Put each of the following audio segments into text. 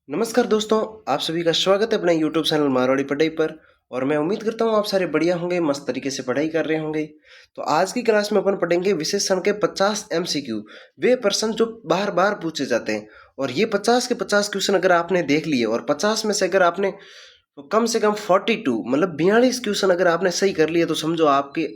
नमस्कार दोस्तों, आप सभी का स्वागत है अपने YouTube चैनल मारवाड़ी पढ़ाई पर। और मैं उम्मीद करता हूँ आप सारे बढ़िया होंगे, मस्त तरीके से पढ़ाई कर रहे होंगे। तो आज की क्लास में अपन पढ़ेंगे विशेषण के 50 MCQ, वे प्रश्न जो बार बार पूछे जाते हैं। और ये 50 के 50 क्वेश्चन अगर आपने देख लिए और 50 में से अगर आपने कम से कम 42 मतलब 42 क्वेश्चन अगर आपने सही कर लिए तो समझो आपके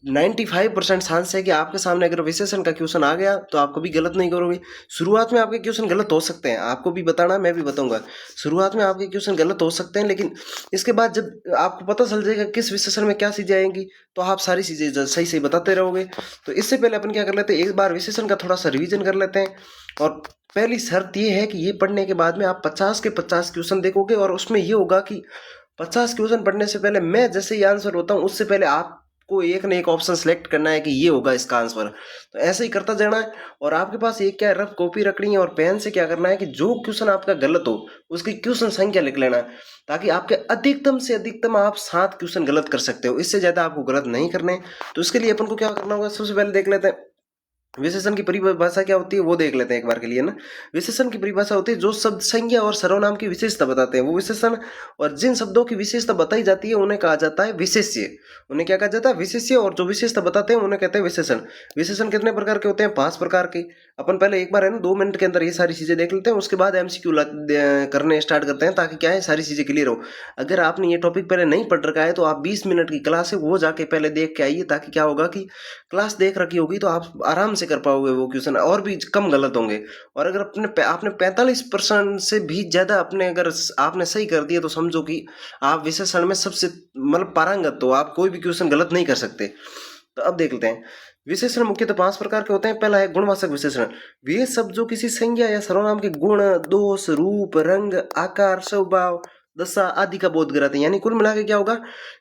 95% चांस है कि आपके सामने अगर विशेषण का क्वेश्चन आ गया तो आप कभी गलत नहीं करोगे। शुरुआत में आपके क्वेश्चन गलत हो सकते हैं, आपको भी बताना, मैं भी बताऊंगा। शुरुआत में आपके क्वेश्चन गलत हो सकते हैं, लेकिन इसके बाद जब आपको पता चल जाएगा किस विशेषण में क्या चीजें आएंगी तो आप सारी चीजें सही सही बताते रहोगे। तो इससे पहले अपन क्या कर लेते हैं, एक बार विशेषण का थोड़ा सा रिविजन कर लेते हैं। और पहली शर्त ये है कि ये पढ़ने के बाद में आप 50 के 50 क्वेश्चन देखोगे और उसमें ये होगा कि 50 क्वेश्चन पढ़ने से पहले मैं जैसे ही आंसर होता हूँ उससे पहले आपको एक ना एक ऑप्शन सेलेक्ट करना है कि ये होगा इसका आंसर। तो ऐसे ही करता जाना है। और आपके पास एक क्या है, रफ कॉपी रखनी है और पेन से क्या करना है कि जो क्वेश्चन आपका गलत हो उसकी क्वेश्चन संख्या लिख लेना है, ताकि आपके अधिकतम से अधिकतम आप 7 क्वेश्चन गलत कर सकते हो, इससे ज्यादा आपको गलत नहीं करने। तो इसके लिए अपन को क्या करना होगा, सबसे पहले देख लेते हैं विशेषण की परिभाषा क्या होती है, वो देख लेते हैं एक बार के लिए ना। विशेषण की परिभाषा होती है जो शब्द, संज्ञा और सर्वनाम की विशेषता बताते हैं वो विशेषण। और जिन शब्दों की विशेषता बताई जाती है उन्हें कहा जाता है विशेष्य। उन्हें क्या कहा जाता है, विशेष्य। और जो विशेषता बताते हैं उन्हें कहते हैं विशेषण। विशेषण कितने प्रकार के होते हैं, 5 प्रकार के। अपन पहले एक बार है ना 2 मिनट के अंदर ये सारी चीजें देख लेते हैं, उसके बाद MCQ करने स्टार्ट करते हैं, ताकि क्या है सारी चीजें क्लियर हो। अगर आपने ये टॉपिक पहले नहीं पढ़ रखा है तो आप 20 मिनट की क्लास है वो जाके पहले देख के आइए, ताकि क्या होगा कि क्लास देख रखी होगी तो आप आराम से कर पाओगे वो क्वेश्चन, और भी कम गलत होंगे। और अगर आपने 45% से भी ज्यादा अपने अगर आपने सही कर दिया तो समझो कि आप विशेषण में सबसे मतलब पारंगत, तो आप कोई भी क्वेश्चन गलत नहीं कर सकते। तो अब देख लेते हैं। विशेषण मुख्यतः 5 प्रकार के होते हैं। पहला है गुणवाचक विशेषण। वे शब्द जो किसी संज्ञा या सर्वनाम के गुण, दोष, रूप, रंग, आकार, स्वभाव, दशा आदि का बोध कराते हैं। यानी कुल मिला के क्या होगा,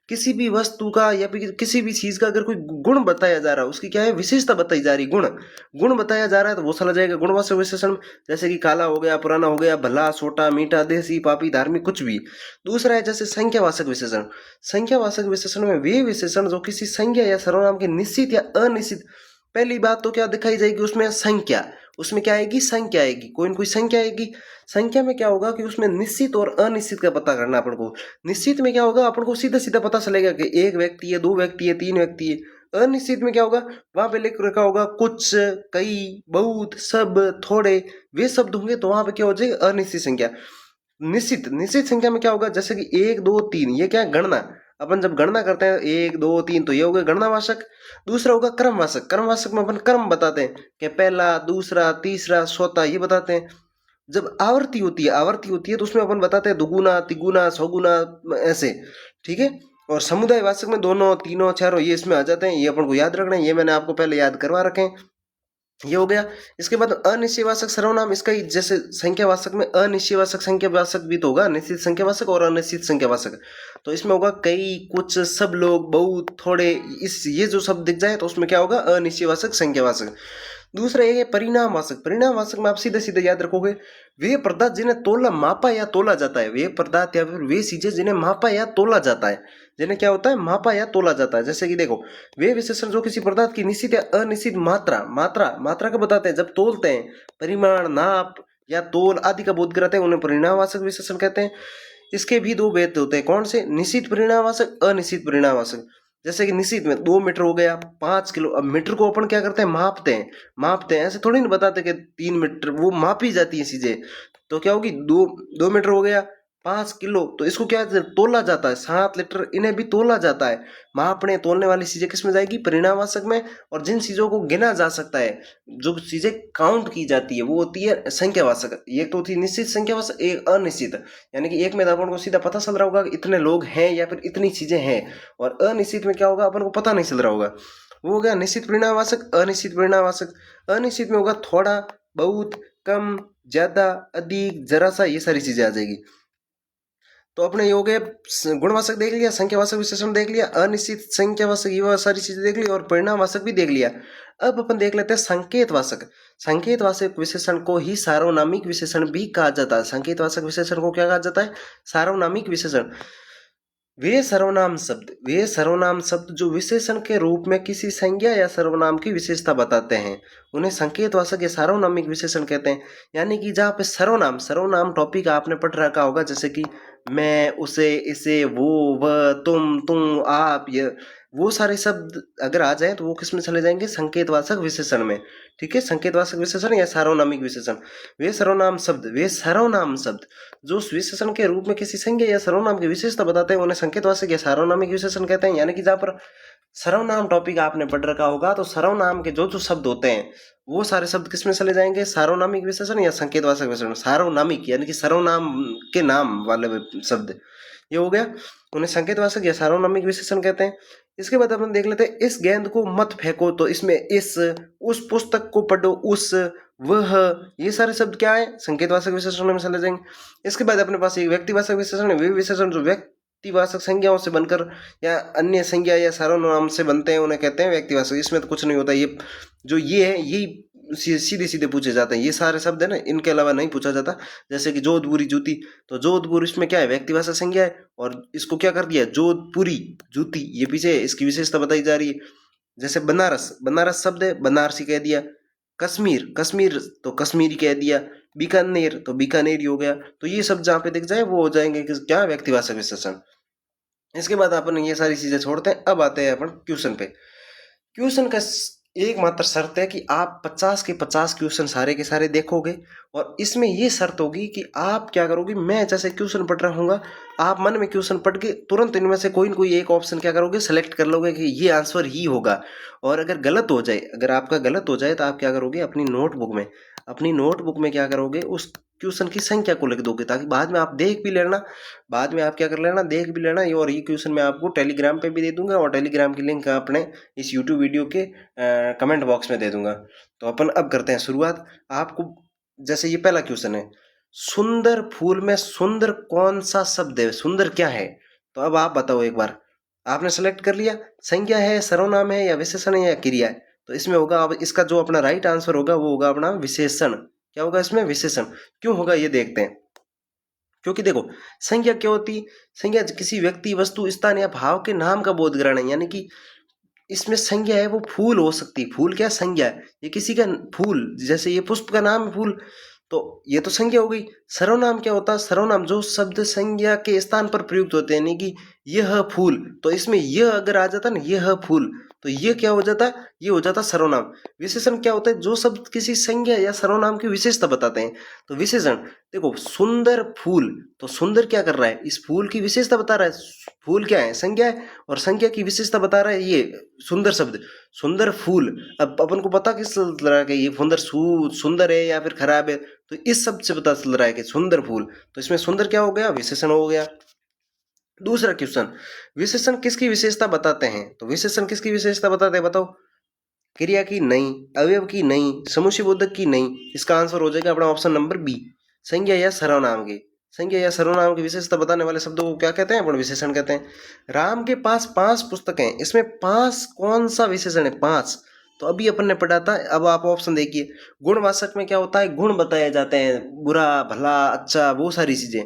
किसी भी वस्तु का या फिर किसी भी चीज का अगर कोई गुण बताया जा रहा है, उसकी क्या है विशेषता बताई जा रही, गुण गुण बताया जा रहा है, तो वो चला जाएगा गुणवाचक विशेषण। जैसे कि काला हो गया, पुराना हो गया, भला, छोटा, मीठा, देसी, पापी, धार्मिक, कुछ भी। दूसरा है जैसे संख्यावाचक विशेषण। संख्यावाचक विशेषण में वे विशेषण जो किसी संज्ञा या सर्वनाम के निश्चित या अनिश्चित, पहली बात तो क्या दिखाई जाएगी उसमें, संख्या। उसमें क्या आएगी, संख्या आएगी, कोई न कोई संख्या आएगी। संख्या में क्या होगा कि उसमें निश्चित और अनिश्चित का पता करना अपन को। निश्चित में क्या होगा, अपन को सीधा सीधा पता चलेगा कि एक व्यक्ति है, 2 व्यक्ति है, 3 व्यक्ति है। अनिश्चित में क्या होगा, वहां पे लिख रखा होगा कुछ, कई, बहुत, सब, थोड़े, वे शब्द होंगे तो वहां पे क्या हो जाएगा, अनिश्चित संख्या। निश्चित निश्चित संख्या में क्या होगा, जैसे कि 1 2 3, ये क्या है, गणना। अपन जब गणना करते हैं 1 2 3 तो ये हो गया गणनावाचक। दूसरा होगा क्रमवाचक। क्रमवाचक में अपन क्रम बताते हैं कि पहला, दूसरा, तीसरा, चौथा, ये बताते हैं। जब आवर्ती होती है तो उसमें अपन बताते हैं दुगुना, तिगुना, चौगुना, ऐसे। ठीक है। और समुदाय वाचक में दोनों, तीनों, चारों, ये इसमें आ जाते हैं। ये अपन को याद रखना है, ये मैंने आपको पहले याद करवा रखे हैं। ये हो गया। इसके बाद अनिश्चयवाचक सर्वनाम, इसका ही जैसे संख्यावाचक में अनिश्चयवाचक संख्यावाचक भी तो होगा, निश्चित संख्यावाचक और अनिश्चित संख्यावाचक। तो इसमें होगा कई, कुछ, सब लोग, बहुत, थोड़े, इस ये जो शब्द दिख जाए तो उसमें क्या होगा, अनिश्चयवाचक संख्यावाचक। दूसरा ये है परिणामवाचक। परिणामवाचक में आप सीधे सीधे याद रखोगे, वे पदार्थ जिन्हें तोला, मापा या तोला जाता है। वे पदार्थ या फिर वे चीजें जिन्हें मापा या तोला जाता है, जिन्हें क्या होता है, मापा या तोला जाता है। जैसे कि देखो, वे विशेषण जो किसी पदार्थ की निश्चित या अनिश्चित मात्रा, मात्रा का बताते हैं, जब तोलते हैं, परिमाण, नाप या तोल आदि का बोध कराते हैं, उन्हें परिणामवाचक विशेषण कहते हैं। इसके भी 2 भेद होते हैं, कौन से, निश्चित परिणामवाचक, अनिश्चित परिणामवाचक। जैसे कि निश्चित में 2 मीटर हो गया, 5 किलो। अब मीटर को अपन क्या करते हैं, मापते हैं, ऐसे थोड़ी ना बताते कि 3 मीटर, वो मापी जाती है चीजें। तो क्या होगी, 2 मीटर हो गया, 5 किलो, तो इसको क्या तोला जाता है, 7 लीटर, इन्हें भी तोला जाता है। मापने तोलने वाली चीजें किस में जाएगी, परिणामवाचक में। और जिन चीजों को गिना जा सकता है, जो चीजें काउंट की जाती है, वो होती है संख्यावाचक। एक तो थी निश्चित संख्यावाचक, एक अनिश्चित। यानी कि एक में अपन को सीधा पता चल रहा होगा कि इतने लोग हैं या फिर इतनी चीजें हैं। और अनिश्चित में क्या होगा, अपन को पता नहीं चल रहा होगा। वो हो गया निश्चित परिणामवाचक, अनिश्चित परिणामवाचक। अनिश्चित में होगा थोड़ा, बहुत, कम, ज्यादा, अधिक, जरा सा, ये सारी चीजें आ जाएगी। तो अपने ये हो गए, गुणवाचक देख लिया, संख्यावाचक विशेषण देख लिया, अनिश्चित संख्यावाचक, ये सारी चीजें देख ली, और परिणामवाचक भी देख लिया। अब अपन देख लेते हैं संकेतवाचक। संकेतवाचक विशेषण को ही सार्वनामिक विशेषण भी कहा जाता है। संकेतवाचक विशेषण को क्या कहा जाता है, सार्वनामिक विशेषण। वे सर्वनाम शब्द जो विशेषण के रूप में किसी संज्ञा या सर्वनाम की विशेषता बताते हैं उन्हें संकेतवाचक या सार्वनामिक विशेषण कहते हैं। यानी कि जहाँ पे सर्वनाम सर्वनाम टॉपिक आपने पढ़ रखा होगा, जैसे कि मैं, उसे, इसे, वो, वह, तुम, आप, ये, वो सारे शब्द अगर आ जाए तो वो किस में चले जाएंगे? संकेतवाचक विशेषण में। ठीक है, संकेतवाचक विशेषण या सार्वनामिक विशेषण। वे सर्वनाम शब्द जो उस विशेषण के रूप में किसी संज्ञा या सर्वनाम की विशेषता बताते हैं उन्हें संकेतवाचक या सार्वनामिक विशेषण कहते हैं। यानी कि जहाँ पर सर्वनाम टॉपिक आपने पढ़ रखा होगा तो सर्वनाम के जो जो शब्द होते हैं वो सारे शब्द किसमें चले जाएंगे? सार्वनामिक विशेषण या संकेतवाचक विशेषण। सार्वनामिक यानी कि सर्वनाम के नाम वाले शब्द, ये हो गया, उन्हें संकेतवाचक या सार्वनामिक विशेषण कहते हैं। इसके बाद अपन देख लेते हैं, इस गेंद को मत फेंको, तो इसमें इस, उस पुस्तक को पढ़ो, उस, वह, ये सारे शब्द क्या है? संकेतवाचक विशेषण में चले जाएंगे। इसके बाद अपने पास एक व्यक्तिवाचक विशेषण है। वे विशेषण जो व्यक्तिवाचक संज्ञाओं से बनकर या अन्य संज्ञा या सर्वनाम से बनते हैं उन्हें कहते हैं व्यक्तिवाचक। इसमें तो कुछ नहीं होता, ये जो ये है यही सीधे सीधे पूछे जाते हैं, ये सारे शब्द है ना, इनके अलावा नहीं पूछा जाता। जैसे कि जोधपुरी जूती, तो जोधपुर इसमें क्या है? व्यक्तिवाचक संज्ञा है, और इसको क्या कर दिया? जोधपुरी जूती, ये पीछे इसकी विशेषता बताई जा रही है। जैसे बनारस, बनारस शब्द है, बनारसी कह दिया। कश्मीर, कश्मीर तो कश्मीरी कह दिया। बीकानेर तो बीकानेरी हो गया। तो ये सब जहाँ पे दिख जाए वो हो जाएंगे क्या? व्यक्तिवाचक विशेषण। इसके बाद अपन ये सारी चीजें छोड़ते हैं, अब आते हैं अपन क्वेश्चन पे। क्वेश्चन का एकमात्र शर्त है कि आप 50 के 50 क्वेश्चन सारे के सारे देखोगे, और इसमें ये शर्त होगी कि आप क्या करोगे? मैं जैसे क्वेश्चन पढ़ रहा हूँ, आप मन में क्वेश्चन पढ़ के तुरंत इनमें से कोई न कोई एक ऑप्शन क्या करोगे? सेलेक्ट कर लोगे कि ये आंसर ही होगा। और अगर गलत हो जाए, अगर आपका गलत हो जाए तो आप क्या करोगे? अपनी नोटबुक में क्या करोगे? उस क्वेश्चन की संख्या को लिख दोगे, ताकि बाद में आप देख भी लेना, बाद में आप क्या कर लेना? देख भी लेना। और ये क्वेश्चन मैं आपको टेलीग्राम पे भी दे दूंगा, और टेलीग्राम की लिंक अपने इस यूट्यूब वीडियो के कमेंट बॉक्स में दे दूंगा। तो अपन अब करते हैं शुरुआत। आपको जैसे ये पहला क्वेश्चन है, सुंदर फूल में सुंदर कौन सा शब्द है? सुंदर क्या है? तो अब आप बताओ एक बार। आपने सेलेक्ट कर लिया, संज्ञा है, सर्वनाम है, या विशेषण है, या क्रिया है? तो इसमें होगा, अब इसका जो अपना राइट आंसर होगा वो होगा अपना विशेषण। क्या होगा इसमें? विशेषण। क्यों होगा ये देखते हैं। क्योंकि देखो, संज्ञा क्या होती? संज्ञा किसी व्यक्ति, वस्तु, स्थान या भाव के नाम का बोधग्रहण है। यानी कि इसमें संज्ञा है वो फूल हो सकती है। फूल क्या? संज्ञा है, ये किसी का फूल, जैसे ये पुष्प का नाम है फूल, तो ये तो संज्ञा हो गई। सर्वनाम क्या होता है? सर्वनाम जो शब्द संज्ञा के स्थान पर प्रयुक्त होते हैं, यानी कि यह फूल, तो इसमें यह अगर आ जाता ना, यह फूल, तो ये क्या हो जाता? ये हो जाता सर्वनाम। विशेषण क्या होता है? जो शब्द किसी संज्ञा या सर्वनाम की विशेषता बताते हैं, तो विशेषण। देखो, सुंदर फूल, तो सुंदर क्या कर रहा है? इस फूल की विशेषता बता रहा है। फूल क्या है? संज्ञा है, और संज्ञा की विशेषता बता रहा है ये सुंदर शब्द, सुंदर फूल। अब अपन को पता किस चल रहा है कि ये सुंदर है या फिर खराब है? तो इस शब्द से पता चल रहा है कि सुंदर फूल, तो इसमें सुंदर क्या हो गया? विशेषण हो गया। दूसरा क्वेश्चन, विशेषण किसकी विशेषता बताते हैं? तो विशेषण किसकी विशेषता बताते हैं बताओ? क्रिया की नहीं, अवयव की नहीं, समुच्चय बोधक की नहीं। इसका आंसर हो जाएगा अपना ऑप्शन नंबर बी, संज्ञा या सर्वनाम की। संज्ञा या सर्वनाम की विशेषता बताने वाले शब्दों को क्या कहते हैं? अपन विशेषण कहते हैं। राम के पास 5 पुस्तकें हैं, इसमें 5 कौन सा विशेषण है? 5। तो अभी अपन ने पढ़ा था, अब आप ऑप्शन देखिए। गुणवाचक में क्या होता है? गुण बताए जाते हैं, बुरा, भला, अच्छा, वो सारी चीजें।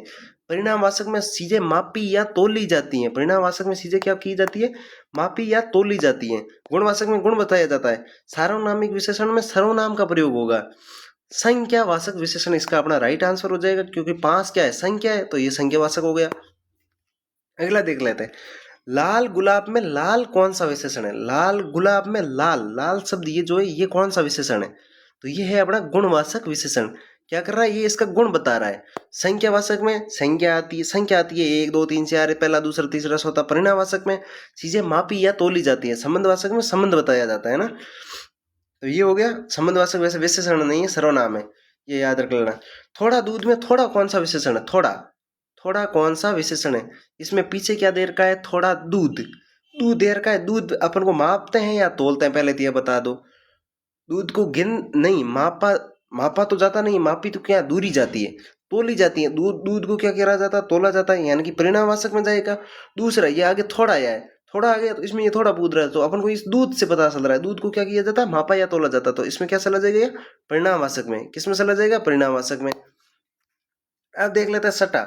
परिणामवाचक में चीजें मापी या तोली जाती हैं। परिणामवाचक में चीजें क्या की जाती है? मापी या तोली जाती हैं। गुणवाचक में गुण बताया जाता है। सार्वनामिक विशेषण में सर्वनाम का प्रयोग होगा। संख्यावाचक विशेषण इसका अपना राइट आंसर हो जाएगा, क्योंकि 5 क्या है? संख्या है, तो ये संख्यावाचक हो गया। अगला देख लेते हैं, लाल गुलाब में लाल कौन सा विशेषण है? लाल गुलाब में लाल, लाल शब्द ये जो है ये कौन सा विशेषण है? तो ये है अपना गुणवाचक विशेषण। क्या कर रहा है? ये इसका गुण बता रहा है। संख्यावाचक में संख्या आती है 1 2 3 4 पहला दूसरा तीसरा चौथा। परिणामवाचक में चीजें मापी या तोली जाती है। संबंधवाचक में संबंध बताया जाता है ना। तो ये हो गया संबंधवाचक, वैसे विशेषण नहीं है, सर्वनाम है, ये याद रख लेना। थोड़ा दूध में थोड़ा कौन सा विशेषण है? थोड़ा, थोड़ा कौन सा विशेषण है? इसमें पीछे क्या दे रखा है? थोड़ा दूध, दूध दे रखा है। दूध अपन को मापते हैं या तोलते हैं? पहले तो ये बता दो। दूध को गिन नहीं, मापा, मापा तो जाता नहीं, मापी तो क्या दूरी जाती है, तोली जाती है। दूध को क्या करा जाता है? तोला जाता है, यानी कि परिणामवाचक में जाएगा। दूसरा ये आगे थोड़ा आया है, थोड़ा आ गया, तो इसमें ये थोड़ा पूछ रहा है, तो अपन को इस दूध से पता चल रहा है दूध को क्या किया जाता है? मापा या तोला जाता है। तो इसमें क्या चला जाएगा? परिणामवाचक में। किसमें चला जाएगा? परिणामवाचक में। अब देख लेते हैं सटा।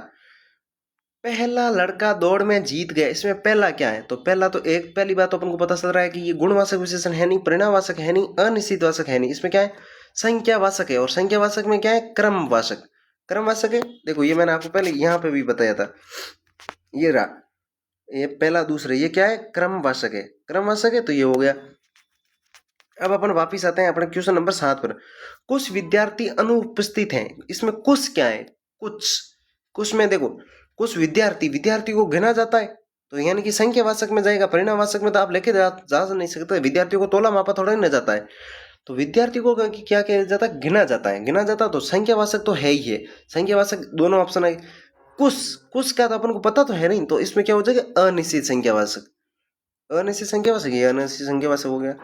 पहला लड़का दौड़ में जीत गया, इसमें पहला क्या है? तो पहला तो एक पहली बात तो अपन को पता चल रहा है कि ये गुणवाचक विशेषण है नहीं, परिणामवाचक है नहीं, अनिश्चितवाचक है नहीं। इसमें क्या है? संख्यावाचक है। और संख्यावाचक में क्या है? क्रमवाचक। क्रमवाचक है। देखो ये मैंने आपको पहले यहाँ पे भी बताया था, ये रहा, ये पहला दूसरा, ये क्या है? क्रमवाचक है। क्रमवाचक है तो ये हो गया। अब अपन वापिस आते हैं अपने क्वेश्चन नंबर 7 पर। कुछ विद्यार्थी अनुपस्थित हैं, इसमें कुछ क्या है? कुछ। कुछ में देखो, कुछ विद्यार्थी को गिना जाता है, तो यानी कि संख्यावाचक में जाएगा। परिणामवाचक में तो आप लेके जा नहीं सकते, विद्यार्थियों को तोला मापा थोड़ा ही ना जाता है। तो विद्यार्थी को क्या किया जाता है? गिना जाता है। गिना जाता तो संख्यावाचक तो है ही है। संख्यावाचक दोनों ऑप्शन है। कुछ कुछ क्या, तो अपन को पता तो है नहीं, तो इसमें क्या हो जाएगा? अनिश्चित संख्यावाचक। अनिश्चित संख्यावाचक, ये अनिश्चित संख्यावाचक हो गया।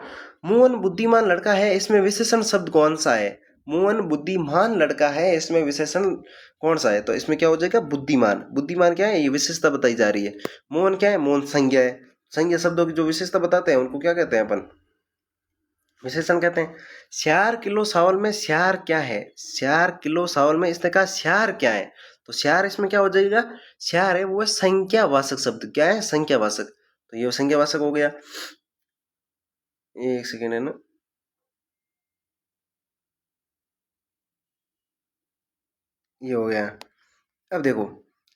मोहन बुद्धिमान लड़का है, इसमें विशेषण शब्द कौन सा है? मोहन बुद्धिमान लड़का है, इसमें विशेषण कौन सा है? तो इसमें क्या हो जाएगा? बुद्धिमान। बुद्धिमान क्या है? ये विशेषता बताई जा रही है। मोहन क्या है? मोहन संज्ञा है। संज्ञा शब्दों की जो विशेषता बताते हैं उनको क्या कहते हैं अपन? विशेषण कहते हैं। 4 किलो चावल में श्यार क्या है? 4 किलो चावल में इसने कहा श्यार क्या है, तो श्यार इसमें क्या हो जाएगा? श्यार है वो है संख्यावाचक शब्द। क्या है? संख्यावाचक। तो ये संख्यावाचक हो गया। एक सेकेंड है ना, ये हो गया। अब देखो,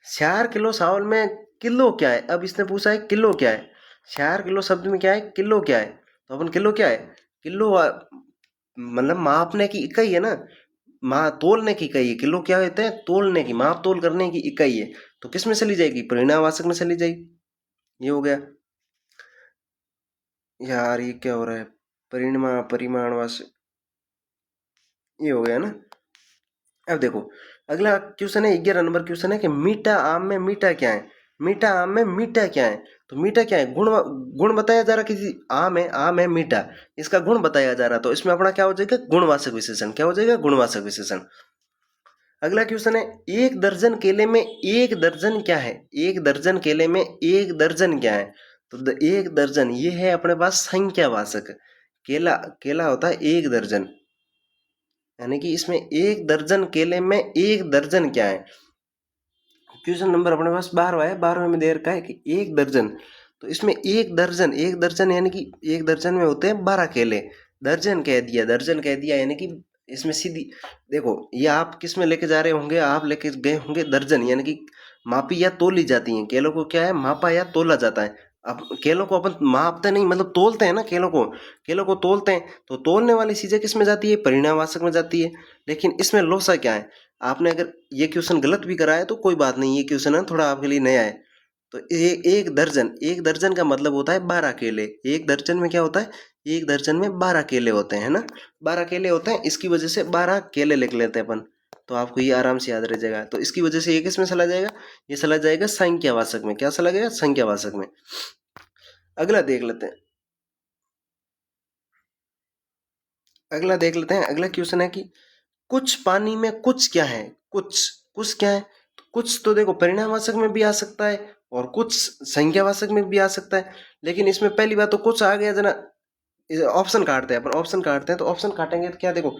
4 किलो चावल में किलो क्या है? अब इसने पूछा है किलो क्या है। 4 किलो शब्द में क्या है? किलो क्या है? तो अपन किलो क्या है? किलो मतलब मापने की इकाई है ना, तोलने की इकाई है। किलो क्या होता है? तोलने की, माप तोल करने की इकाई है। तो किस में चली जाएगी? परिणामवाचक में चली जाएगी। ये हो गया। यार ये क्या हो रहा है? परिमाणवाचक, ये हो गया ना। अब देखो, अगला क्वेश्चन है 11 नंबर क्वेश्चन है कि मीठा आम में मीठा क्या है? मीठा आम में मीठा क्या है? तो मीठा क्या है? गुण। गुण बताया जा रहा किसी आम है, आम है मीठा, इसका गुण बताया जा रहा, तो इसमें अपना क्या हो जाएगा? गुणवाचक विशेषण। क्या हो जाएगा? गुणवाचक विशेषण। अगला क्वेश्चन है, एक दर्जन केले में एक दर्जन क्या है? एक दर्जन केले में एक दर्जन क्या है? तो एक दर्जन ये है अपने पास संख्यावाचक। केला, केला होता है एक दर्जन, यानी कि इसमें एक दर्जन केले में एक दर्जन क्या है? क्वेश्चन नंबर अपने पास 12वां है। 12वें में दे रखा है कि एक दर्जन, तो इसमें एक दर्जन यानी कि एक दर्जन में होते हैं 12 केले। दर्जन कह दिया, दर्जन कह दिया, यानी कि इसमें सीधी देखो, ये आप किस में लेके जा रहे होंगे? आप लेके गए होंगे दर्जन, यानी कि मापी या तोली जाती हैं। केलों को क्या है? मापा या तोला जाता है। अब केलों को अपन मापते नहीं, मतलब तोलते हैं ना केलों को। केलों को तोलते हैं, तो तोलने वाली चीजें किस में जाती है? परिणामवाचक में जाती है। लेकिन इसमें लोसा क्या है? आपने अगर ये क्वेश्चन गलत भी करा है तो कोई बात नहीं, ये क्वेश्चन है थोड़ा आपके लिए नया है। तो एक दर्जन का मतलब होता है 12 केले। एक दर्जन में क्या होता है? एक दर्जन में 12 केले होते हैं ना, 12 केले होते हैं, इसकी वजह से 12 केले लिख लेते हैं अपन। तो आपको ये आराम से याद रह जाएगा। तो इसकी वजह से ये किस में चला जाएगा? ये चला जाएगा संख्यावाचक में। क्या चला गया? संख्यावाचक में। अगला देख लेते हैं, अगला देख लेते हैं। अगला क्वेश्चन है कि कुछ पानी में कुछ क्या है? कुछ, कुछ क्या है? तो कुछ तो देखो परिणामवाचक में भी आ सकता है और कुछ संख्यावाचक में भी आ सकता है। लेकिन इसमें पहली बात तो कुछ आ गया जना, ऑप्शन काटते हैं अपन। ऑप्शन काटते हैं तो ऑप्शन काटेंगे तो क्या देखो,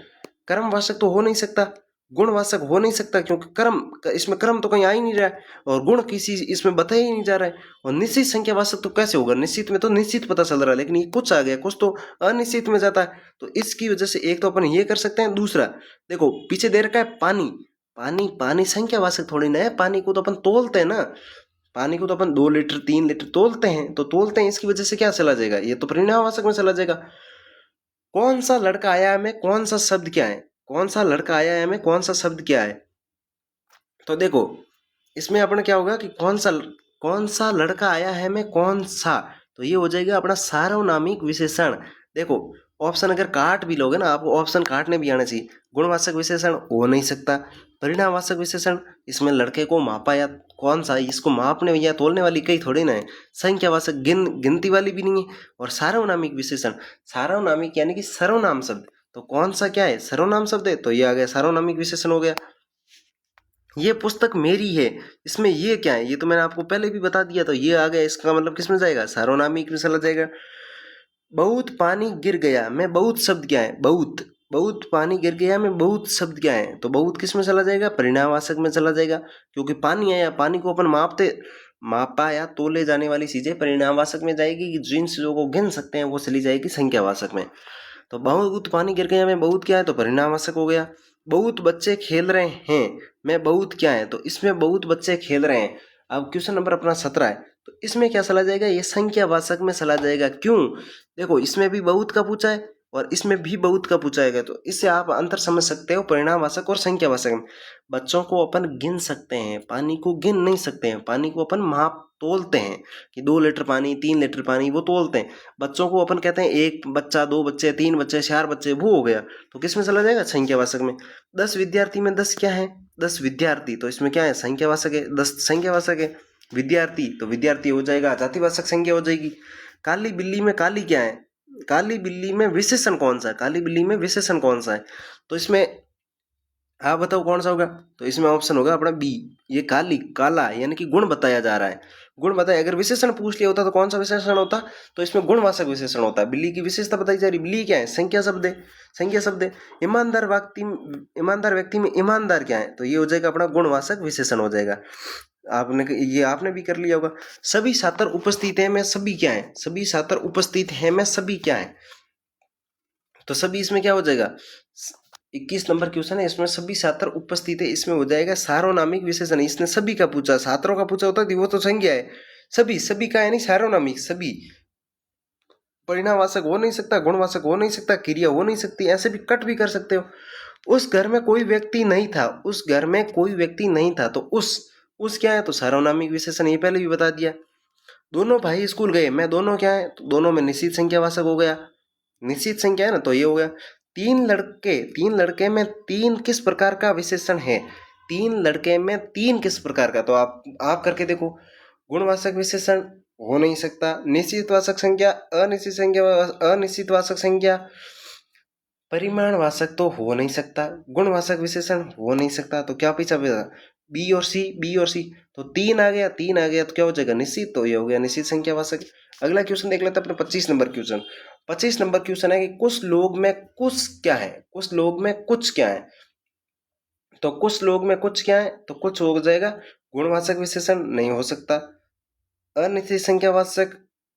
कर्मवाचक तो हो नहीं सकता, गुणवाचक हो नहीं सकता, क्योंकि कर्म, इसमें कर्म तो कहीं आ ही नहीं रहा है, और गुण किसी इसमें बताया ही नहीं जा रहा है। और निश्चित संख्यावाचक तो कैसे होगा? निश्चित में तो निश्चित पता चल रहा है, लेकिन ये कुछ आ गया, कुछ तो अनिश्चित में जाता है। तो इसकी वजह से एक तो अपन ये कर सकते हैं। दूसरा देखो, पीछे दे रखा है पानी। पानी, पानी संख्यावाचक थोड़ी ना है। पानी को तो अपन तोलते हैं ना, पानी को तो अपन 2 लीटर 3 लीटर तोलते हैं, तो तोलते हैं, इसकी वजह से क्या चला जाएगा? ये तो परिणामवाचक में चला जाएगा। कौन सा लड़का आया है में कौन सा शब्द क्या है? कौन सा लड़का आया है में कौन सा शब्द क्या है? तो देखो, इसमें अपना क्या होगा कि कौन सा लड़का आया है में कौन सा, तो ये हो जाएगा अपना सार्वनामिक विशेषण। देखो, ऑप्शन अगर काट भी लोगे ना, आपको ऑप्शन काटने भी आना चाहिए। गुणवाचक विशेषण हो नहीं सकता। परिणामवाचक विशेषण, इसमें लड़के को मापा या कौन सा, इसको मापने या तोलने वाली कई थोड़ी ना है। संख्यावाचक गिनती वाली भी नहीं है। और सार्वनामिक विशेषण, सार्वनामिक यानी कि सर्वनाम शब्द, तो कौन सा क्या है? सर्वनाम शब्द है, तो ये आ गया सार्वनामिक विशेषण हो गया। ये पुस्तक मेरी है, इसमें ये क्या है? ये तो मैंने आपको पहले भी बता दिया, तो ये आ गया, इसका मतलब किस में जाएगा? सार्वनामिक में चला जाएगा। बहुत पानी गिर गया में बहुत शब्द क्या है? बहुत। बहुत पानी गिर गया में बहुत शब्द क्या है, तो बहुत किस में चला जाएगा, परिणामवाचक में चला जाएगा, क्योंकि पानी आया, पानी को अपन मापा या तोले जाने वाली चीजें परिणामवाचक में जाएगी, जिन चीजों को गिन सकते हैं वो चली जाएगी संख्यावाचक में। तो बहुत पानी गिर गया में बहुत क्या है, तो परिणामवाचक हो गया। बहुत बच्चे खेल रहे हैं में बहुत क्या है, तो इसमें बहुत बच्चे खेल रहे हैं। अब क्वेश्चन नंबर अपना 17 है, तो इसमें क्या चला जाएगा, ये संख्यावाचक में चला जाएगा। क्यों, देखो इसमें भी बहुत का पूछा है और इसमें भी बहुत का पूछा है, तो इससे आप अंतर समझ सकते हो परिणामवाचक और संख्यावाचक में। बच्चों को अपन गिन सकते हैं, पानी को गिन नहीं सकते हैं, पानी को अपन माप तोलते हैं कि 2 लीटर पानी 3 लीटर पानी वो तोलते हैं। बच्चों को अपन कहते हैं एक बच्चा 2 बच्चे 3 बच्चे 4 बच्चे, वो हो गया, तो किस में चला जाएगा, संख्यावाचक में। 10 विद्यार्थी में 10 क्या है, 10 विद्यार्थी, तो इसमें क्या है, संख्यावाचक है, 10 संख्यावाचक है। विद्यार्थी तो विद्यार्थी हो जाएगा, जातिवाचक संज्ञा हो जाएगी। काली बिल्ली में काली क्या है, काली बिल्ली में विशेषण कौन सा है, काली बिल्ली में विशेषण कौन सा है, तो इसमें आप बताओ कौन सा होगा, तो इसमें ऑप्शन होगा अपना बी, ये काली काला यानी कि गुण बताया जा रहा है, गुण बताया। अगर विशेषण पूछ लिया होता तो कौन सा विशेषण होता, तो इसमें गुणवाचक विशेषण होता है। बिल्ली की विशेषता बताई जा रही, बिल्ली क्या है, संख्या शब्द है, संख्या शब्द है। ईमानदार व्यक्ति में ईमानदार क्या है, तो ये हो जाएगा अपना गुणवाचक विशेषण हो जाएगा। आपने भी कर लिया होगा। सभी छात्र उपस्थित है में सभी क्या है, सभी छात्र उपस्थित है में सभी क्या है, तो सभी इसमें क्या हो जाएगा, 21 नंबर क्वेश्चन है, इसमें सभी छात्र उपस्थित है, इसमें हो जाएगा सार्वनामिक विशेषण। इसने सभी का पूछा, छात्रों का पूछा होता वो तो संज्ञा है, सभी सभी का है नहीं, सार्वनामिक सभी। परिणामवाचक हो नहीं सकता, गुणवाचक हो नहीं सकता, क्रिया हो नहीं सकती, ऐसे भी कट भी कर सकते हो। उस घर में कोई व्यक्ति नहीं था, उस घर में कोई व्यक्ति नहीं था, तो उस क्या है, तो सार्वनामिक विशेषण, ये पहले भी बता दिया। दोनों भाई स्कूल गए मैं दोनों क्या है, तो दोनों में निश्चित संख्यावाचक हो गया, निश्चित संख्या है ना, तो ये हो गया। तीन लड़के में तीन किस प्रकार का विशेषण है, तीन लड़के में तीन किस प्रकार का, तो आप करके देखो। गुणवाचक विशेषण हो नहीं सकता, निश्चितवाचक संख्या, अनिश्चितवाचक संख्या, परिमाणवाचक तो हो नहीं सकता, गुणवाचक विशेषण हो नहीं सकता, तो क्या पीछा बी और सी, बी और सी, तो तीन आ गया, तीन आ गया तो क्या हो जाएगा, निश्चित, तो ये हो गया निश्चित संख्यावाचक। अगला क्वेश्चन देख लेते हैं अपने 25 नंबर क्वेश्चन। 25 नंबर क्वेश्चन है कि कुछ लोग में कुछ क्या है, कुछ लोग में कुछ क्या है, तो कुछ लोग में कुछ क्या है, तो कुछ हो जाएगा गुणवाचक विशेषण, नहीं हो सकता। अनिश्चित संख्यावाचक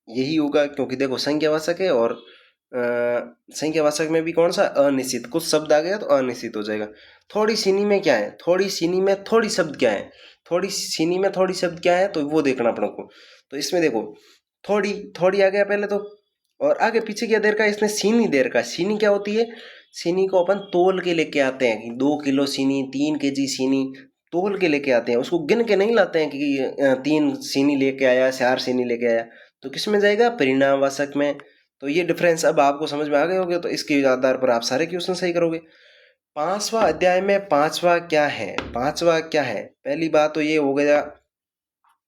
यही होगा, क्योंकि देखो संख्यावाचक है और संख्यावाचक में भी कौन सा, अनिश्चित, कुछ शब्द आ गया तो अनिश्चित हो जाएगा। थोड़ी सीनी में क्या है, थोड़ी सीनी में थोड़ी शब्द क्या है, थोड़ी सीनी में थोड़ी शब्द क्या है, तो वो देखना अपने को। तो इसमें देखो थोड़ी थोड़ी आ गया पहले तो, और आगे पीछे क्या देर का, इसने सीनी देर का, सीनी क्या होती है, सीनी को अपन तोल के लेके आते हैं कि 2 किलो सीनी 3 kg सीनी, तोल के लेके आते हैं, उसको गिन के नहीं लाते हैं कि 3 सीनी लेके आया 4 सीनी लेके आया, तो किस में जाएगा, परिणामवाचक में। तो ये डिफरेंस अब आपको समझ में आ गए होंगे, तो इसके आधार पर आप सारे क्वेश्चन सही करोगे। 5वां अध्याय में 5वां क्या है, 5वां क्या है, पहली बात तो ये हो गया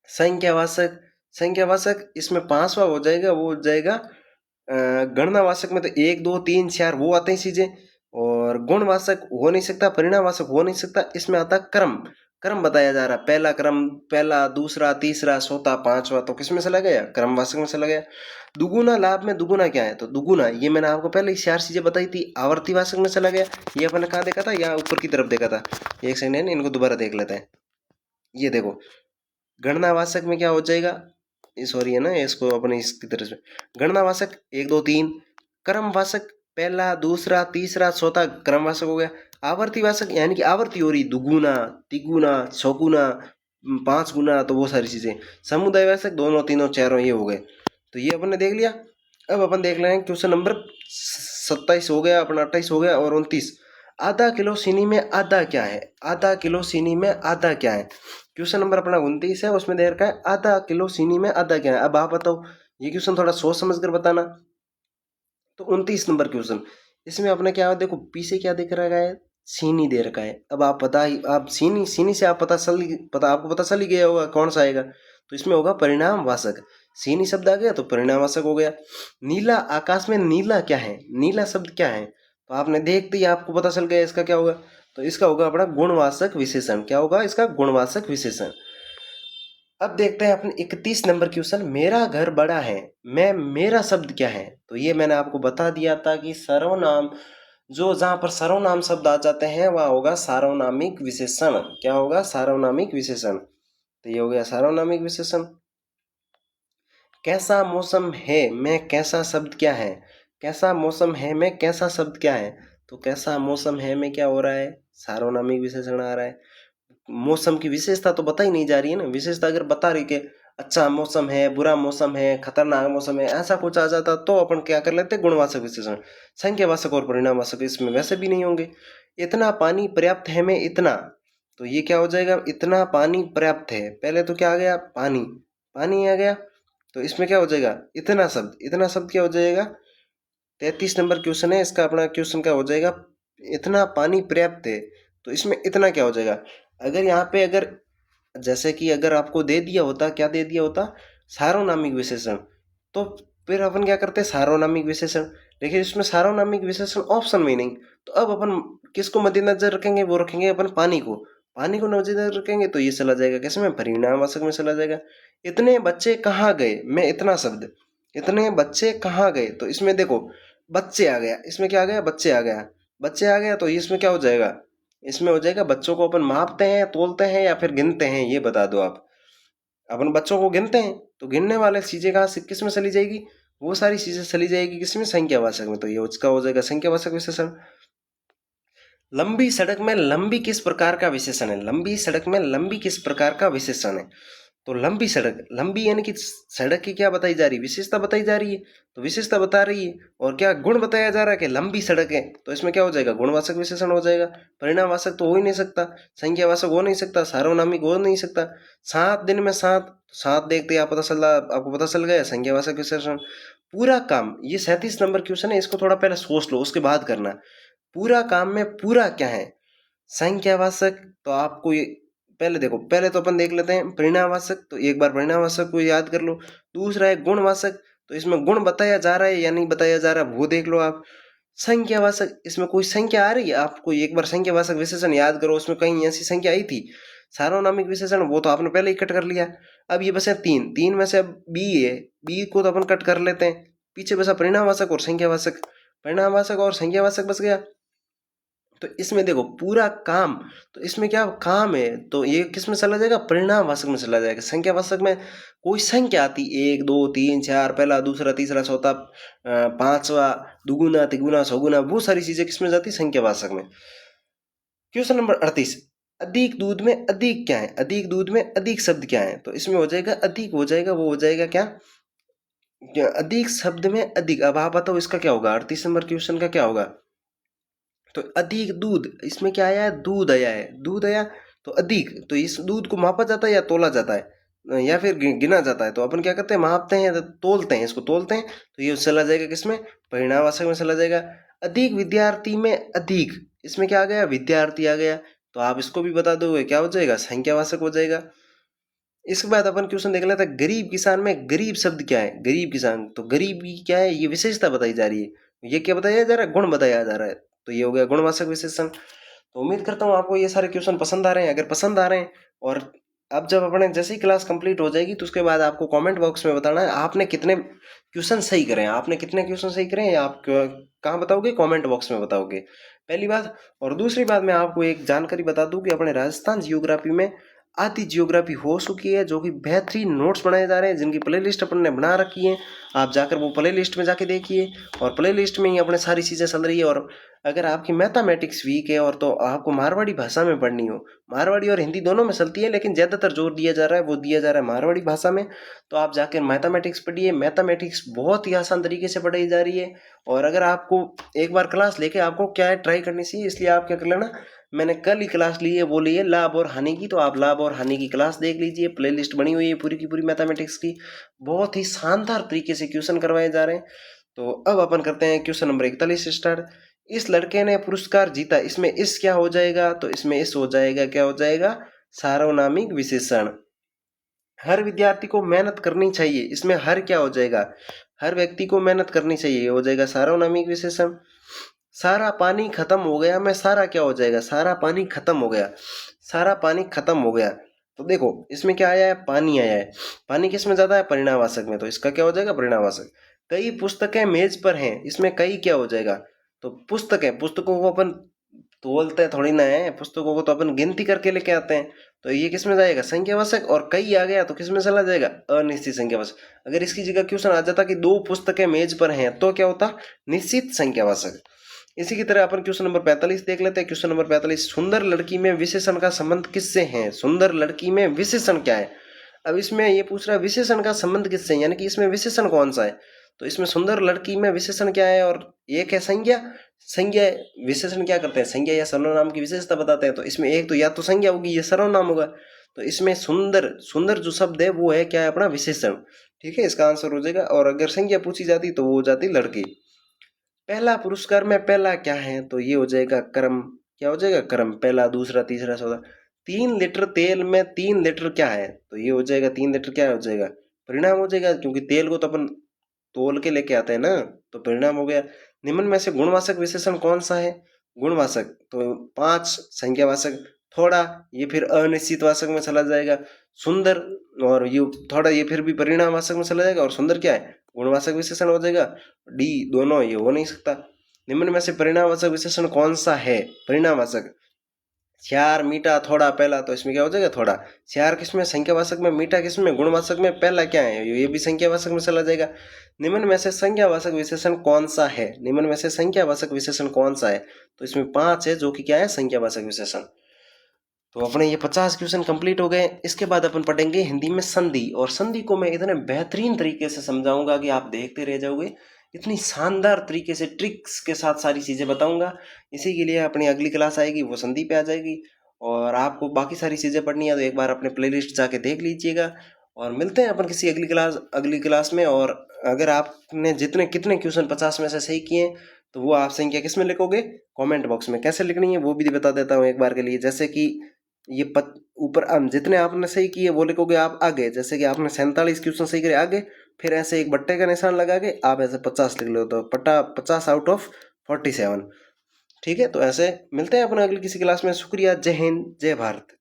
संख्यावाचक। संख्यावाचक इसमें 5वां हो जाएगा, वो हो जाएगा गणनावाचक में तो 1 2 3 4 वो आते हैं चीजें, और गुणवाचक हो नहीं सकता, परिणामवाचक हो नहीं सकता, इसमें आता क्रम, क्रम बताया जा रहा है, पहला क्रम, पहला दूसरा तीसरा चौथा पांचवा, तो किसमें चला गया, क्रमवाचक में चला गया। दुगुना लाभ में दुगुना क्या है, तो दुगुना ये मैंने आपको पहले ही 4 चीजें बताई थी, आवर्तीवाचक में चला गया। ये अपन ने कहा देखा था, यहाँ ऊपर की तरफ देखा था, एक सेकंड है, इनको दोबारा देख लेते हैं। ये देखो गणनावाचक में क्या हो जाएगा, सॉरी है ना, इसको अपने इसकी तरह से गणनावाचक 1 2 3, क्रमवाचक पहला दूसरा तीसरा चौथा क्रमवाचक हो गया। आवर्तीवाचक यानी कि आवर्ती हो रही, दुगुना तिगुना चौगुना 5 गुना, तो वो सारी चीजें। समुदायवाचक दोनों तीनों चारों ये हो गए, तो ये अपन ने देख लिया। अब अपन देख रहे हैं क्वेश्चन नंबर 27 हो गया अपना, 28 हो गया और 29। आधा किलो चीनी में आधा क्या है, आधा किलो चीनी में आधा क्या है, क्वेश्चन नंबर अपना 29 है, उसमें दे रखा है आधा किलो चीनी में आधा क्या है। अब आप बताओ, ये क्वेश्चन थोड़ा सोच समझ कर बताना। तो 29 नंबर क्वेश्चन, इसमें अपने क्या है, देखो पीछे क्या दिख रहा है, चीनी दे रखा है। अब आप पता ही, आप चीनी चीनी से आप आपको पता चल ही गया होगा कौन सा आएगा, तो इसमें होगा परिणामवाचक। चीनी शब्द आ गया तो परिणामवाचक हो गया। नीला, आकाश में नीला क्या है, नीला शब्द क्या है, तो आपने देखते ही आपको पता चल गया इसका क्या होगा, तो इसका होगा अपना गुणवाचक विशेषण। क्या होगा इसका, गुणवाचक विशेषण। अब देखते हैं अपने 31 नंबर क्वेश्चन, मेरा घर बड़ा है मैं मेरा शब्द क्या है, तो ये मैंने आपको बता दिया था कि सर्वनाम जो जहां पर सर्वनाम शब्द आ जाते हैं वह होगा सार्वनामिक विशेषण। क्या होगा? सार्वनामिक विशेषण। तो ये हो गया सार्वनामिक विशेषण। कैसा मौसम है में कैसा शब्द क्या है? कैसा मौसम है में कैसा शब्द क्या है? तो कैसा मौसम है में क्या हो रहा है? सार्वनामिक विशेषण आ रहा है। मौसम की विशेषता तो बता ही नहीं जा रही है ना। विशेषता अगर बता रही कि अच्छा मौसम है, बुरा मौसम है, खतरनाक मौसम है, ऐसा कुछ आ जाता तो अपन क्या कर लेते? गुणवाचक विशेषण। संख्यावाचक और परिणामवाचक इसमें वैसे भी नहीं होंगे। इतना पानी पर्याप्त है में इतना, तो ये क्या हो जाएगा? इतना पानी पर्याप्त है। पहले तो क्या आ गया? पानी। पानी आ गया, तो इसमें क्या हो जाएगा? इतना शब्द। इतना शब्द क्या हो जाएगा? 33 नंबर क्वेश्चन है इसका। अपना क्वेश्चन क्या हो जाएगा? इतना पानी पर्याप्त है। तो इसमें इतना क्या हो जाएगा? अगर यहाँ पे अगर जैसे कि अगर आपको दे दिया होता, क्या दे दिया होता? सार्वनामिक विशेषण, तो फिर अपन क्या करते? सार्वनामिक विशेषण। लेकिन इसमें सार्वनामिक विशेषण ऑप्शन में नहीं। तो अब अपन किसको मद्देनजर रखेंगे? वो रखेंगे अपन पानी को। पानी को मद्देनजर रखेंगे तो ये चला जाएगा किस में? परिणामवाचक में चला जाएगा। इतने बच्चे कहाँ गए में इतना शब्द। इतने बच्चे कहाँ गए, तो इसमें देखो बच्चे आ गया। इसमें क्या आ गया? बच्चे आ गया। बच्चे आ गया तो इसमें क्या हो जाएगा? इसमें हो जाएगा बच्चों को अपन मापते हैं, तोलते हैं या फिर गिनते हैं, ये बता दो आप। अपन बच्चों को गिनते हैं तो गिनने वाले चीजें कहाँ से किस में चली जाएगी? वो सारी चीजें चली जाएगी किसमें? संख्यावाचक में। तो ये उसका हो जाएगा संख्यावाचक विशेषण। लंबी सड़क में लंबी किस प्रकार का विशेषण है? लंबी सड़क में लंबी किस प्रकार का विशेषण है? तो लंबी सड़क, लंबी यानी कि सड़क की क्या बताई जा रही है? विशेषता बताई जा रही है। तो विशेषता बता रही है और क्या गुण बताया जा रहा है कि लंबी सड़क है। तो इसमें क्या हो जाएगा? गुणवाचक विशेषण हो जाएगा। परिणामवाचक तो हो ही नहीं सकता, संख्यावाचक हो नहीं सकता, सार्वनामिक हो नहीं सकता। 7 दिन में 7, 7 देखते आप पता चल रहा, आपको पता चल गया संख्यावाचक विशेषण। पूरा काम, ये 37 नंबर क्वेश्चन है, इसको थोड़ा पहले सोच लो उसके बाद करना। पूरा काम में पूरा क्या है? संख्यावाचक। तो आपको ये पहले देखो, पहले तो अपन देख लेते हैं परिणामवाचक। तो एक बार परिणामवाचक को याद कर लो। दूसरा है गुणवाचक, तो इसमें गुण बताया जा रहा है या नहीं बताया जा रहा है वो देख लो आप। संख्यावाचक, इसमें कोई संख्या आ रही है? आपको एक बार संख्यावाचक विशेषण याद करो, उसमें कहीं ऐसी संख्या आई थी? सार्वनामिक विशेषण वो तो आपने पहले ही कट कर लिया। अब ये बचा तीन, तीन में से अब बी है, बी को तो अपन कट कर लेते हैं। पीछे बचा परिणामवाचक और संख्यावाचक। परिणामवाचक और संख्यावाचक बच गया। तो इसमें देखो पूरा काम, तो इसमें क्या काम है? तो ये किस में चला जाएगा? परिणामवाचक में चला जाएगा। संख्यावाचक में कोई संख्या आती, 1 2 3 4, पहला दूसरा तीसरा चौथा पांचवा, दुगुना तिगुना चौगुना, वो सारी चीजें किसमें जाती? संख्यावाचक में। क्वेश्चन नंबर 38, अधिक दूध में अधिक क्या है? अधिक दूध में अधिक शब्द क्या है? तो इसमें हो जाएगा अधिक, हो जाएगा वो हो जाएगा क्या? अधिक शब्द में अधिक। अब आप बताओ इसका क्या होगा? 38 नंबर क्वेश्चन का क्या होगा? तो अधिक दूध, इसमें क्या आया है? दूध आया है। दूध आया तो अधिक, तो इस दूध को मापा जाता है या तोला जाता है या फिर गिना जाता है? तो अपन क्या करते हैं? मापते हैं, तो तोलते हैं, इसको तोलते हैं। तो ये चला जाएगा किसमें? परिणामवाचक में चला जाएगा। अधिक विद्यार्थी में अधिक, इसमें क्या आ गया? विद्यार्थी आ गया। तो आप इसको भी बता दोगे, क्या हो जाएगा? संख्यावाचक हो जाएगा। इसके बाद अपन क्वेश्चन देख लेते हैं, गरीब किसान में गरीब शब्द क्या है? गरीब किसान, तो गरीब की क्या है? ये विशेषता बताई जा रही है। ये क्या बताया जा रहा है? गुण बताया जा रहा है। तो ये हो गया गुणवाचक विशेषण। तो उम्मीद करता हूँ आपको ये सारे क्वेश्चन पसंद आ रहे हैं। अगर पसंद आ रहे हैं, और अब जब अपने जैसे ही क्लास कंप्लीट हो जाएगी तो उसके बाद आपको कमेंट बॉक्स में बताना है आपने कितने क्वेश्चन सही करे हैं। आपने कितने क्वेश्चन सही करे हैं आप कहाँ बताओगे? कमेंट बॉक्स में बताओगे, पहली बात। और दूसरी बात, मैं आपको एक जानकारी बता दूं कि अपने राजस्थान जियोग्राफी में आधी जियोग्राफी हो चुकी है, जो कि बेहतरीन नोट्स बनाए जा रहे हैं, जिनकी प्लेलिस्ट अपन ने बना रखी है। आप जाकर वो प्लेलिस्ट में जाके देखिए, और प्लेलिस्ट में ही अपने सारी चीज़ें चल रही है। और अगर आपकी मैथमेटिक्स वीक है और तो आपको मारवाड़ी भाषा में पढ़नी हो, मारवाड़ी और हिंदी दोनों में चलती है, लेकिन ज़्यादातर जोर दिया जा रहा है, वो दिया जा रहा है मारवाड़ी भाषा में, तो आप जाकर मैथमेटिक्स पढ़िए। मैथमेटिक्स बहुत ही आसान तरीके से पढ़ाई जा रही है। और अगर आपको एक बार क्लास लेके आपको क्या है ट्राई करनी चाहिए, इसलिए आप क्या कर लेना, मैंने कल ही क्लास ली है, वो ली है लाभ और हानि की, तो आप लाभ और हानि की क्लास देख लीजिए। प्लेलिस्ट बनी हुई है पूरी की पूरी मैथमेटिक्स की, बहुत ही शानदार तरीके से क्वेश्चन करवाए जा रहे हैं। तो अब अपन करते हैं क्वेश्चन नंबर 41 स्टार्ट। इस लड़के ने पुरस्कार जीता, इसमें इस क्या हो जाएगा? तो इसमें इस हो जाएगा, क्या हो जाएगा? सार्वनामिक विशेषण। हर विद्यार्थी को मेहनत करनी चाहिए, इसमें हर क्या हो जाएगा? हर व्यक्ति को मेहनत करनी चाहिए, हो जाएगा सार्वनामिक विशेषण। सारा पानी खत्म हो गया में सारा क्या हो जाएगा? सारा पानी खत्म हो गया, सारा पानी खत्म हो गया। तो देखो इसमें क्या आया है? पानी आया है। पानी किस में ज्यादा है? परिणामवाचक में, तो इसका क्या हो जाएगा? परिणामवाचक। कई पुस्तकें मेज पर हैं, इसमें कई क्या हो जाएगा? तो पुस्तक है, पुस्तकों को अपन तोलते थोड़ी ना है, पुस्तकों को तो अपन गिनती करके लेके आते हैं। तो ये किस में जाएगा, संख्यावाचक। और कई आ गया तो किस में चला जाएगा, अनिश्चित संख्यावाचक। अगर इसकी जगह क्वेश्चन आ जाता कि 2 पुस्तकें मेज पर हैं तो क्या होता, निश्चित संख्यावाचक। इसी की तरह अपन क्वेश्चन नंबर 45 देख लेते हैं। क्वेश्चन नंबर 45, सुंदर लड़की में विशेषण का संबंध किससे है। सुंदर लड़की में विशेषण क्या है। अब इसमें ये पूछ रहा है विशेषण का संबंध किससे, यानी कि इसमें विशेषण कौन सा है। तो इसमें सुंदर लड़की में विशेषण क्या है, और एक है संज्ञा। संज्ञा विशेषण क्या करते हैं, संज्ञा या सर्वनाम की विशेषता बताते हैं। तो इसमें एक तो या तो संज्ञा होगी या सर्वनाम होगा। तो इसमें सुंदर, सुंदर जो शब्द है वो है क्या है, अपना विशेषण। ठीक है, इसका आंसर हो जाएगा। और अगर संज्ञा पूछी जाती तो वो हो जाती लड़की। पहला पुरस्कार में पहला क्या है, तो ये हो जाएगा क्रम। क्या हो जाएगा, क्रम। पहला, दूसरा, तीसरा, चौथा। 3 लीटर तेल में 3 लीटर क्या है, तो ये हो जाएगा 3 लीटर क्या हो जाएगा, परिणाम हो जाएगा। क्योंकि तेल को तो अपन तोल के लेके आते हैं ना, तो परिणाम हो गया। निम्न में से गुणवाचक विशेषण कौन सा है। गुणवाचक तो 5 संख्यावाचक, थोड़ा ये फिर अनिश्चित वाचक में चला जाएगा। सुंदर और ये थोड़ा ये फिर भी परिणामवाचक में चला जाएगा। और सुंदर क्या है, गुणवाचक विशेषण हो जाएगा। डी दोनों ये हो नहीं सकता। निम्न में से परिणामवाचक विशेषण कौन सा है। परिणामवाचक, श्यार, मीठा, थोड़ा, पहला। तो इसमें क्या हो जाएगा, थोड़ा। श्यार किसमें, संख्यावाचक में। मीठा किसमें, गुणवाचक में। पहला क्या है, ये भी संख्यावाचक में चला जाएगा। निम्न में से संख्यावाचक विशेषण कौन सा है। निम्न में से संख्यावाचक विशेषण कौन सा है, तो इसमें 5 है जो कि क्या है, संख्यावाचक विशेषण। तो अपने ये 50 क्वेश्चन कंप्लीट हो गए। इसके बाद अपन पढ़ेंगे हिंदी में संधि। और संधि को मैं इतने बेहतरीन तरीके से समझाऊंगा कि आप देखते रह जाओगे। इतनी शानदार तरीके से ट्रिक्स के साथ सारी चीज़ें बताऊंगा। इसी के लिए अपनी अगली क्लास आएगी, वो संधि पे आ जाएगी। और आपको बाकी सारी चीज़ें पढ़नी है तो एक बार अपने प्लेलिस्ट जाके देख लीजिएगा। और मिलते हैं अपन किसी अगली क्लास में। और अगर आपने जितने कितने क्वेश्चन 50 में से सही किए तो वो आप संख्या किस में लिखोगे, कमेंट बॉक्स में। कैसे लिखनी है वो भी बता देता हूँ एक बार के लिए। जैसे कि ये ऊपर जितने आपने सही किए वो लिखोगे आप आगे। जैसे कि आपने 47 क्वेश्चन सही करे आगे, फिर ऐसे एक बट्टे का निशान लगा के आप ऐसे 50 लिख लो, तो 50 आउट ऑफ 47। ठीक है, तो ऐसे मिलते हैं अपने अगली किसी क्लास में। शुक्रिया, जय हिंद, जय भारत।